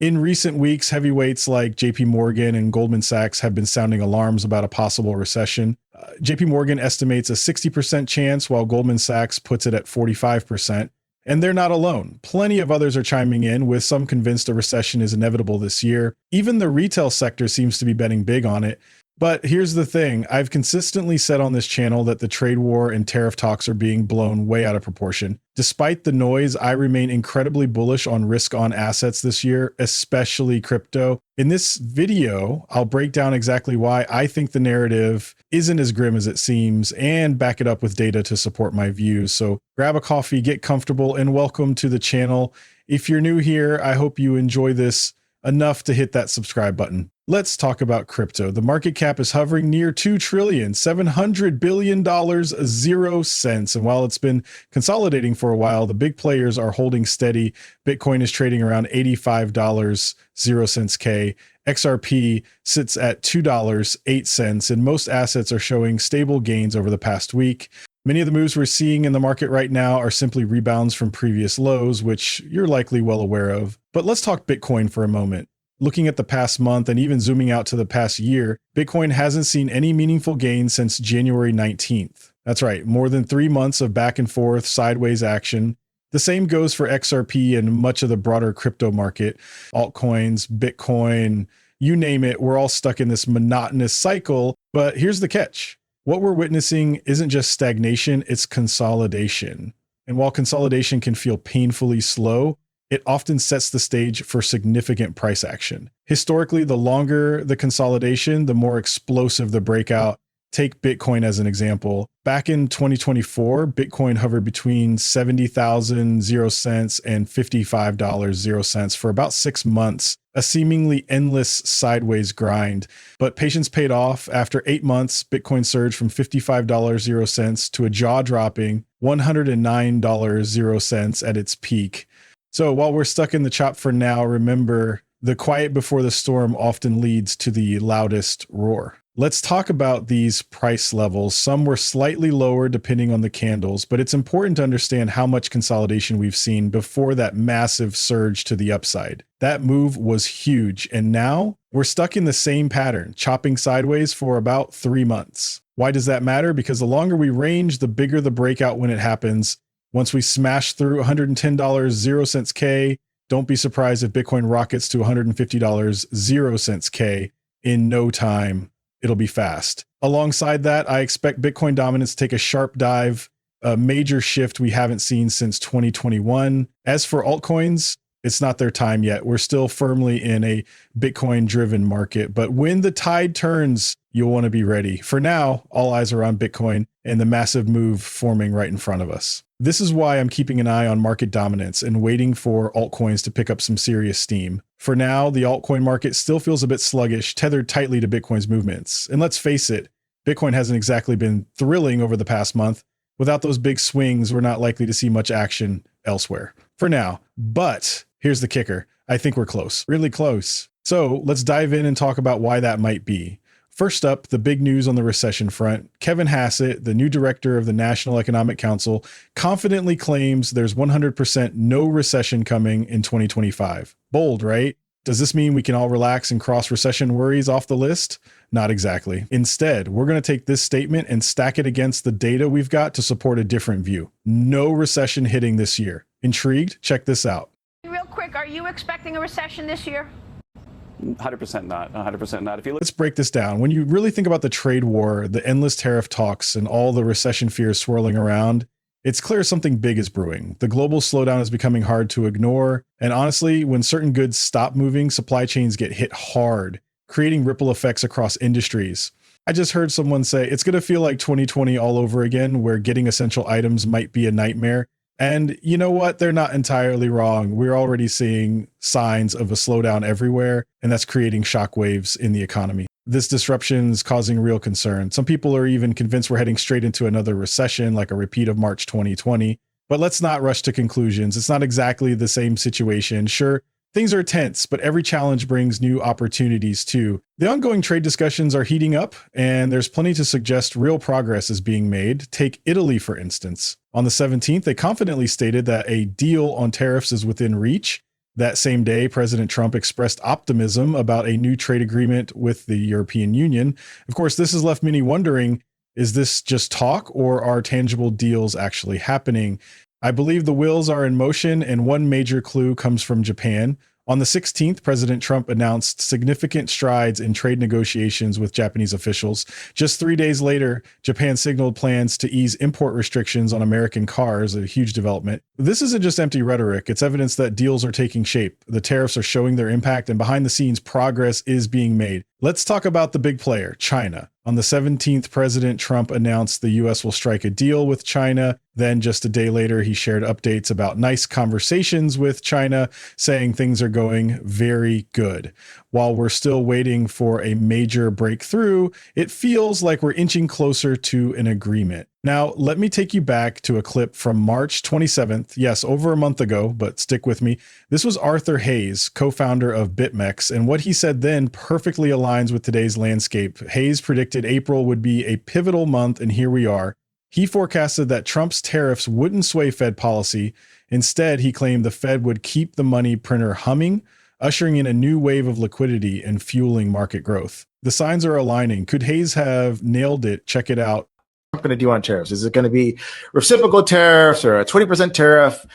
In recent weeks, heavyweights like JP Morgan and Goldman Sachs have been sounding alarms about a possible recession. JP Morgan estimates a 60% chance, while Goldman Sachs puts it at 45%. And they're not alone. Plenty of others are chiming in, with some convinced a recession is inevitable this year. Even the retail sector seems to be betting big on it. But here's the thing. I've consistently said on this channel that the trade war and tariff talks are being blown way out of proportion. Despite the noise, I remain incredibly bullish on risk on assets this year, especially crypto. In this video, I'll break down exactly why I think the narrative isn't as grim as it seems and back it up with data to support my views. So grab a coffee, get comfortable, and welcome to the channel. If you're new here, I hope you enjoy this enough to hit that subscribe button. Let's talk about crypto. The market cap is hovering near $2 trillion, $700 billion, 0 cents. And while it's been consolidating for a while, the big players are holding steady. Bitcoin is trading around $85, 0 cents K. XRP sits at $2.08, and most assets are showing stable gains over the past week. Many of the moves we're seeing in the market right now are simply rebounds from previous lows, which you're likely well aware of. But let's talk Bitcoin for a moment. Looking at the past month and even zooming out to the past year, Bitcoin hasn't seen any meaningful gains since January 19th. That's right, more than 3 months of back and forth sideways action. The same goes for XRP and much of the broader crypto market. Altcoins, Bitcoin, you name it, we're all stuck in this monotonous cycle. But here's the catch. What we're witnessing isn't just stagnation, it's consolidation. And while consolidation can feel painfully slow, it often sets the stage for significant price action. Historically, the longer the consolidation, the more explosive the breakout. Take Bitcoin as an example. Back in 2024, Bitcoin hovered between 70,000 0 cents and $55 0 cents for about 6 months, a seemingly endless sideways grind. But patience paid off. After 8 months, Bitcoin surged from $55 0 cents to a jaw-dropping $109 0 cents at its peak. So while we're stuck in the chop for now, remember, the quiet before the storm often leads to the loudest roar. Let's talk about these price levels. Some were slightly lower depending on the candles, but it's important to understand how much consolidation we've seen before that massive surge to the upside. That move was huge, and now we're stuck in the same pattern, chopping sideways for about 3 months. Why does that matter? Because the longer we range, the bigger the breakout when it happens. Once we smash through $110 0 cents K, don't be surprised if Bitcoin rockets to $150 0 cents K in no time. It'll be fast. Alongside that, I expect Bitcoin dominance to take a sharp dive, a major shift we haven't seen since 2021. As for altcoins, it's not their time yet. We're still firmly in a Bitcoin-driven market, but when the tide turns, you'll want to be ready. For now, all eyes are on Bitcoin and the massive move forming right in front of us. This is why I'm keeping an eye on market dominance and waiting for altcoins to pick up some serious steam. For now, the altcoin market still feels a bit sluggish, tethered tightly to Bitcoin's movements. And let's face it, Bitcoin hasn't exactly been thrilling over the past month. Without those big swings, we're not likely to see much action elsewhere for now. But here's the kicker. I think we're close, really close. So let's dive in and talk about why that might be. First up, the big news on the recession front. Kevin Hassett, the new director of the National Economic Council, confidently claims there's 100% no recession coming in 2025. Bold, right? Does this mean we can all relax and cross recession worries off the list? Not exactly. Instead, we're going to take this statement and stack it against the data we've got to support a different view. No recession hitting this year. Intrigued? Check this out. Real quick, are you expecting a recession this year? 100% not. 100% not. If you look, let's break this down. When you really think about the trade war, the endless tariff talks, and all the recession fears swirling around, it's clear something big is brewing. The global slowdown is becoming hard to ignore. And honestly, when certain goods stop moving, supply chains get hit hard, creating ripple effects across industries. I just heard someone say it's going to feel like 2020 all over again, where getting essential items might be a nightmare. And you know what? They're not entirely wrong. We're already seeing signs of a slowdown everywhere, and that's creating shockwaves in the economy. This disruption is causing real concern. Some people are even convinced we're heading straight into another recession, like a repeat of March 2020. But let's not rush to conclusions. It's not exactly the same situation. Sure, things are tense, but every challenge brings new opportunities too. The ongoing trade discussions are heating up, and there's plenty to suggest real progress is being made. Take Italy, for instance. On the 17th, they confidently stated that a deal on tariffs is within reach, That same day, President Trump expressed optimism about a new trade agreement with the European Union. Of course, this has left many wondering, is this just talk or are tangible deals actually happening? I believe the wheels are in motion, and one major clue comes from Japan. On the 16th, President Trump announced significant strides in trade negotiations with Japanese officials. Just 3 days later, Japan signaled plans to ease import restrictions on American cars, a huge development. This isn't just empty rhetoric. It's evidence that deals are taking shape. The tariffs are showing their impact, and behind the scenes, progress is being made. Let's talk about the big player, China. On the 17th, President Trump announced the U.S. will strike a deal with China. Then just a day later, he shared updates about nice conversations with China, saying things are going very good. While we're still waiting for a major breakthrough, it feels like we're inching closer to an agreement. Now, let me take you back to a clip from March 27th. Yes, over a month ago, but stick with me. This was Arthur Hayes, co-founder of BitMEX, and what he said then perfectly aligns with today's landscape. Hayes predicted April would be a pivotal month, and here we are. He forecasted that Trump's tariffs wouldn't sway Fed policy. Instead, he claimed the Fed would keep the money printer humming, ushering in a new wave of liquidity and fueling market growth. The signs are aligning. Could Hayes have nailed it? Check it out. Going to do on tariffs? Is it going to be reciprocal tariffs or a 20% tariff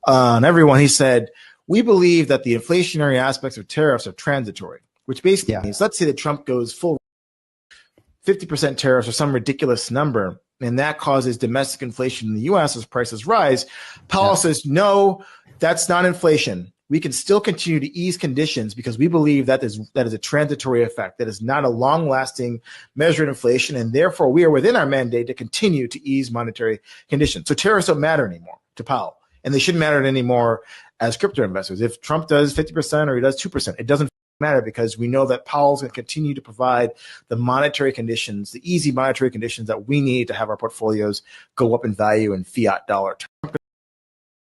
on everyone? He said, we believe that the inflationary aspects of tariffs are transitory, which basically means, let's say that Trump goes full 50% tariffs or some ridiculous number, and that causes domestic inflation in the U.S. as prices rise. Powell says, no, that's not inflation. We can still continue to ease conditions because we believe that is a transitory effect. That is not a long-lasting measure of inflation, and therefore we are within our mandate to continue to ease monetary conditions. So tariffs don't matter anymore to Powell, and they shouldn't matter anymore as crypto investors. If Trump does 50% or he does 2%, it doesn't matter because we know that Powell's going to continue to provide the monetary conditions, the easy monetary conditions that we need to have our portfolios go up in value in fiat dollar terms.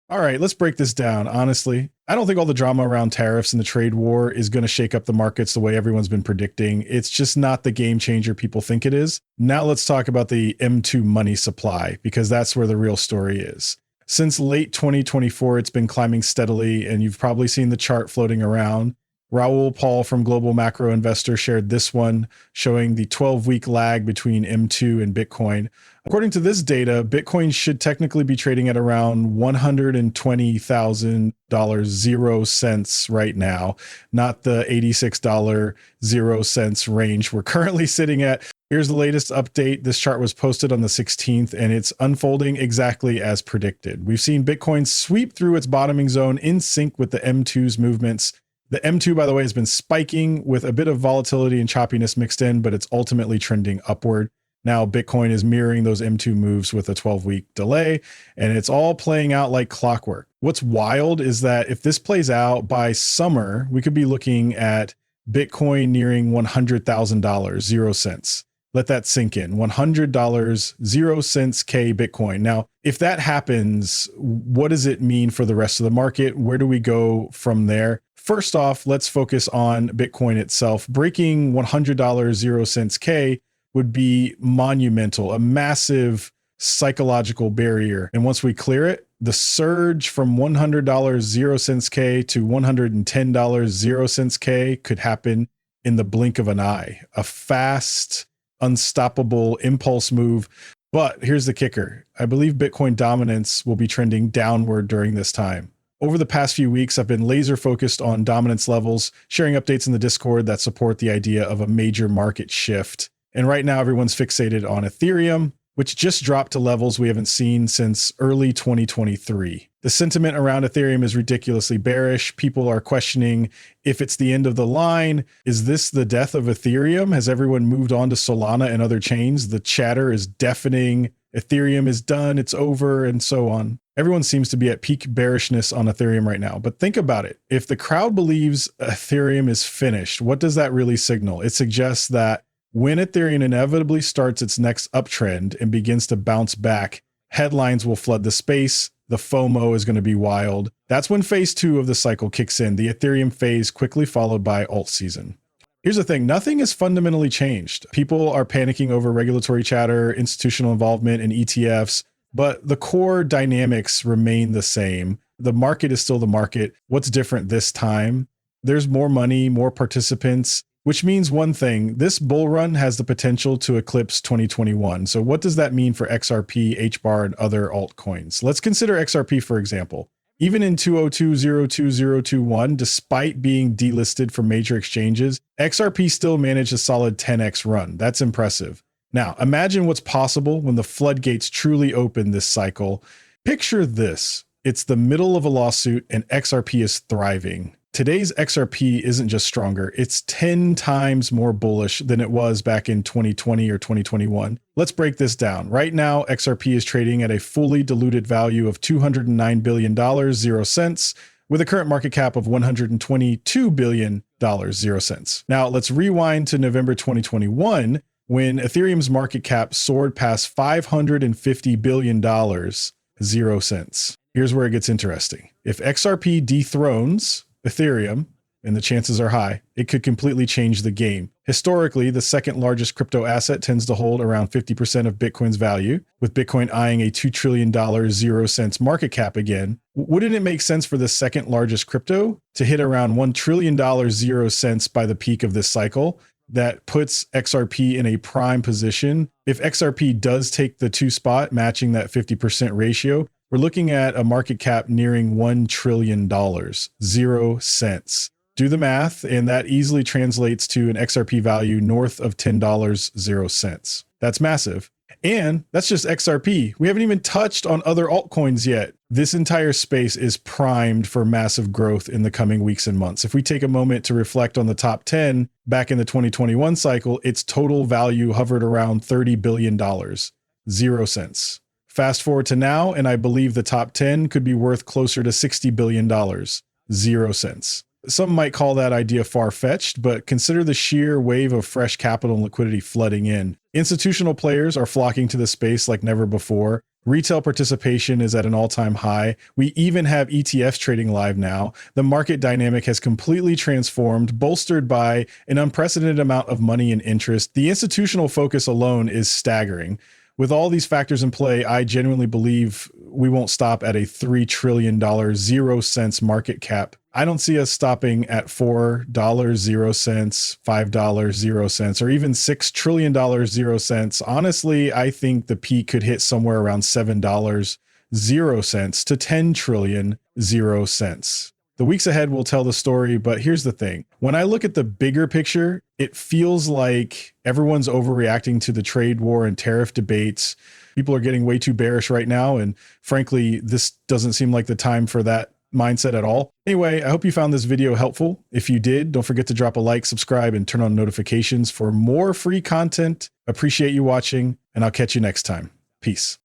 All right, let's break this down. Honestly, I don't think all the drama around tariffs and the trade war is going to shake up the markets the way everyone's been predicting. It's just not the game changer people think it is. Now let's talk about the M2 money supply, because that's where the real story is. Since late 2024, it's been climbing steadily, and you've probably seen the chart floating around. Raul Paul from Global Macro Investor shared this one showing the 12-week lag between M2 and Bitcoin. According to this data, Bitcoin should technically be trading at around $120,000 0 cents right now, not the $86 0 cents range we're currently sitting at. Here's the latest update. This chart was posted on the 16th, and it's unfolding exactly as predicted. We've seen Bitcoin sweep through its bottoming zone in sync with the M2's movements. The M2, by the way, has been spiking with a bit of volatility and choppiness mixed in, but it's ultimately trending upward. Now, Bitcoin is mirroring those M2 moves with a 12-week delay, and it's all playing out like clockwork. What's wild is that if this plays out by summer, we could be looking at Bitcoin nearing $100,000 0 cents. Let that sink in. $100 0 cents K Bitcoin. Now, if that happens, what does it mean for the rest of the market? Where do we go from there? First off, let's focus on Bitcoin itself. Breaking $100 0 cents K would be monumental, a massive psychological barrier. And once we clear it, the surge from $100 0 cents K to $110 0 cents K could happen in the blink of an eye. A fast, unstoppable impulse move. But here's the kicker. I believe Bitcoin dominance will be trending downward during this time. Over the past few weeks, I've been laser focused on dominance levels, sharing updates in the Discord that support the idea of a major market shift. And right now, everyone's fixated on Ethereum, which just dropped to levels we haven't seen since early 2023. The sentiment around Ethereum is ridiculously bearish. People are questioning if it's the end of the line. Is this the death of Ethereum? Has everyone moved on to Solana and other chains? The chatter is deafening. Ethereum is done, it's over, and so on. Everyone seems to be at peak bearishness on Ethereum right now. But think about it. If the crowd believes Ethereum is finished, what does that really signal? It suggests that when Ethereum inevitably starts its next uptrend and begins to bounce back, headlines will flood the space. The FOMO is going to be wild. That's when phase 2 of the cycle kicks in, the Ethereum phase, quickly followed by alt season. Here's the thing, nothing has fundamentally changed. People are panicking over regulatory chatter, institutional involvement in ETFs, but the core dynamics remain the same. The market is still the market. What's different this time? There's more money, more participants, which means one thing: this bull run has the potential to eclipse 2021. So what does that mean for XRP, HBAR, and other altcoins? Let's consider XRP, for example. Even in 202-02021, despite being delisted from major exchanges, XRP still managed a solid 10x run. That's impressive. Now, imagine what's possible when the floodgates truly open this cycle. Picture this. It's the middle of a lawsuit and XRP is thriving. Today's XRP isn't just stronger, it's 10 times more bullish than it was back in 2020 or 2021. Let's break this down. Right now, XRP is trading at a fully diluted value of $209 billion, 0 cents, with a current market cap of $122 billion, 0 cents. Now, let's rewind to November 2021, when Ethereum's market cap soared past $550 billion, 0 cents. Here's where it gets interesting. If XRP dethrones Ethereum, and the chances are high, it could completely change the game. Historically, the second largest crypto asset tends to hold around 50% of Bitcoin's value, with Bitcoin eyeing a $2 trillion 0 cents market cap again. Wouldn't it make sense for the second largest crypto to hit around $1 trillion 0 cents by the peak of this cycle? That puts XRP in a prime position. If XRP does take the 2 spot, matching that 50% ratio, we're looking at a market cap nearing $1 trillion, 0 cents. Do the math, and that easily translates to an XRP value north of $10, 0 cents. That's massive. And that's just XRP. We haven't even touched on other altcoins yet. This entire space is primed for massive growth in the coming weeks and months. If we take a moment to reflect on the top 10, back in the 2021 cycle, its total value hovered around $30 billion, 0 cents. Fast forward to now, and I believe the top 10 could be worth closer to $60 billion, 0 cents. Some might call that idea far-fetched, but consider the sheer wave of fresh capital and liquidity flooding in. Institutional players are flocking to the space like never before. Retail participation is at an all-time high. We even have ETFs trading live now. The market dynamic has completely transformed, bolstered by an unprecedented amount of money and interest. The institutional focus alone is staggering. With all these factors in play, I genuinely believe we won't stop at a $3 trillion 0 cents market cap. I don't see us stopping at $4 0 cents, $5 0 cents, or even $6 trillion 0 cents. Honestly, I think the peak could hit somewhere around $7 0 cents to 10 trillion 0 cents. The weeks ahead will tell the story, but here's the thing. When I look at the bigger picture, it feels like everyone's overreacting to the trade war and tariff debates. People are getting way too bearish right now, and frankly, this doesn't seem like the time for that mindset at all. Anyway, I hope you found this video helpful. If you did, don't forget to drop a like, subscribe, and turn on notifications for more free content. Appreciate you watching, and I'll catch you next time. Peace.